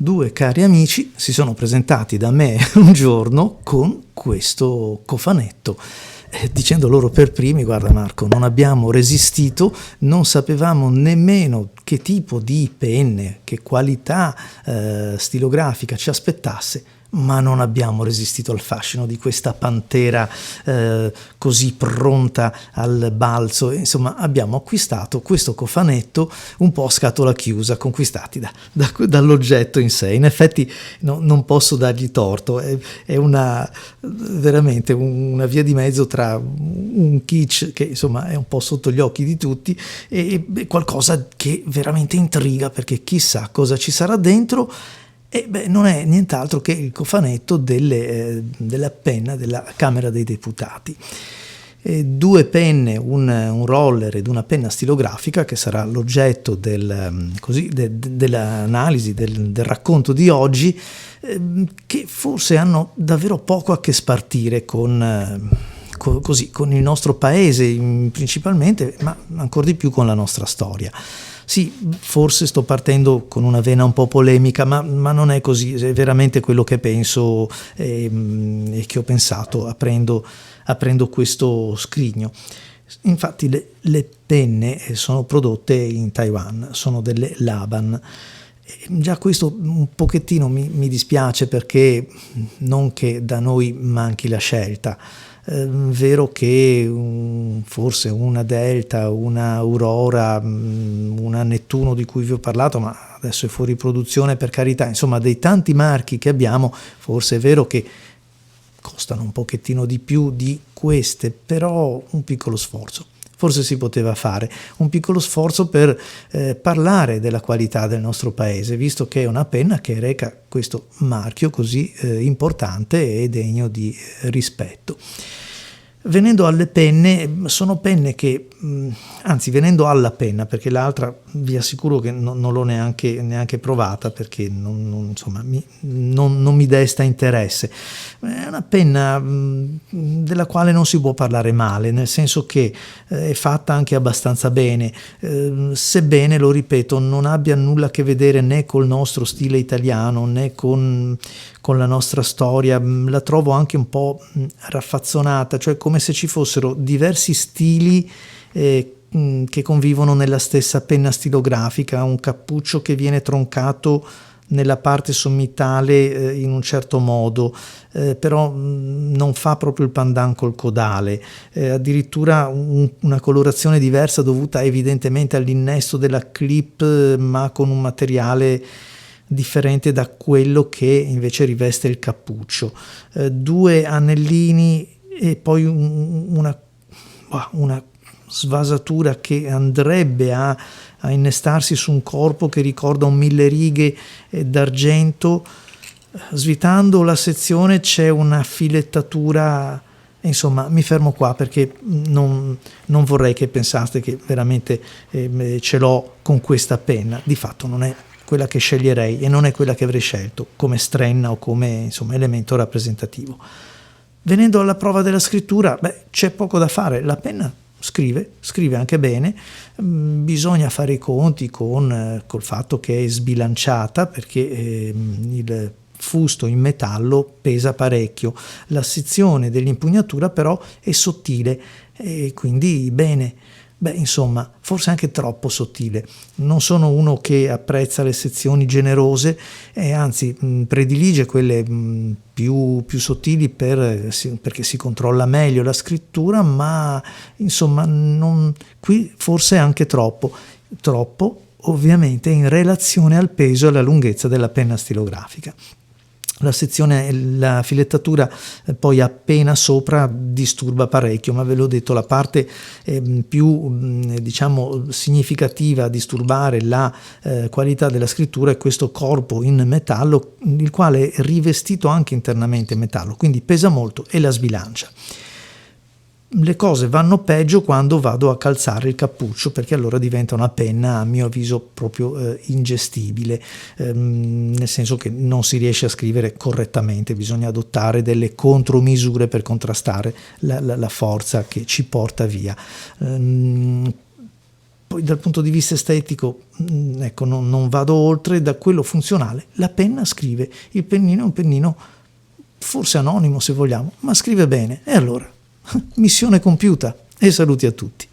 due cari amici si sono presentati da me un giorno con questo cofanetto, dicendo loro per primi: guarda Marco, non abbiamo resistito, non sapevamo nemmeno che tipo di penne, che qualità stilografica ci aspettasse, ma non abbiamo resistito al fascino di questa pantera così pronta al balzo. Insomma, abbiamo acquistato questo cofanetto un po' a scatola chiusa, conquistati dall'oggetto in sé. In effetti non posso dargli torto, è veramente una via di mezzo tra un kitsch che insomma è un po' sotto gli occhi di tutti e qualcosa che veramente intriga, perché chissà cosa ci sarà dentro. E non è nient'altro che il cofanetto della penna della Camera dei Deputati. Due penne, un roller ed una penna stilografica, che sarà l'oggetto dell'analisi, del racconto di oggi, che forse hanno davvero poco a che spartire con il nostro paese principalmente, ma ancora di più con la nostra storia. Sì, forse sto partendo con una vena un po' polemica, ma non è così, è veramente quello che penso e che ho pensato aprendo questo scrigno. Infatti le penne sono prodotte in Taiwan, sono delle Laban. Già questo un pochettino mi dispiace, perché non che da noi manchi la scelta. Vero che forse una Delta, una Aurora, una Nettuno di cui vi ho parlato, ma adesso è fuori produzione, per carità, insomma, dei tanti marchi che abbiamo, forse è vero che costano un pochettino di più di queste, però un piccolo sforzo forse si poteva fare, un piccolo sforzo per parlare della qualità del nostro paese, visto che è una penna che reca questo marchio così importante e degno di rispetto. Venendo alle penne, sono penne che, anzi venendo alla penna, perché l'altra vi assicuro che non l'ho neanche provata, perché non mi desta interesse. È una penna della quale non si può parlare male, nel senso che è fatta anche abbastanza bene, sebbene, lo ripeto, non abbia nulla a che vedere né col nostro stile italiano né con la nostra storia. La trovo anche un po' raffazzonata, cioè come se ci fossero diversi stili che convivono nella stessa penna stilografica, un cappuccio che viene troncato nella parte sommitale in un certo modo, però non fa proprio il pandan col codale, addirittura una colorazione diversa dovuta evidentemente all'innesto della clip, ma con un materiale differente da quello che invece riveste il cappuccio. Due anellini e poi una svasatura che andrebbe a innestarsi su un corpo che ricorda un 1000 righe d'argento. Svitando la sezione c'è una filettatura. Insomma, mi fermo qua, perché non vorrei che pensaste che veramente ce l'ho con questa penna. Di fatto non è quella che sceglierei e non è quella che avrei scelto come strenna o come elemento rappresentativo. Venendo alla prova della scrittura, c'è poco da fare. La penna scrive anche bene, bisogna fare i conti col fatto che è sbilanciata, perché il fusto in metallo pesa parecchio, la sezione dell'impugnatura però è sottile e quindi bene. Insomma, forse anche troppo sottile. Non sono uno che apprezza le sezioni generose e anzi predilige quelle più sottili perché si controlla meglio la scrittura, ma insomma qui forse anche troppo ovviamente in relazione al peso e alla lunghezza della penna stilografica. La filettatura poi appena sopra disturba parecchio, ma ve l'ho detto, la parte più significativa a disturbare la qualità della scrittura è questo corpo in metallo, il quale è rivestito anche internamente in metallo, quindi pesa molto e la sbilancia. Le cose vanno peggio quando vado a calzare il cappuccio, perché allora diventa una penna, a mio avviso, proprio ingestibile, nel senso che non si riesce a scrivere correttamente, bisogna adottare delle contromisure per contrastare la forza che ci porta via. Poi dal punto di vista estetico, ecco, non vado oltre, da quello funzionale, la penna scrive, il pennino è un pennino forse anonimo se vogliamo, ma scrive bene. E allora, missione compiuta e saluti a tutti.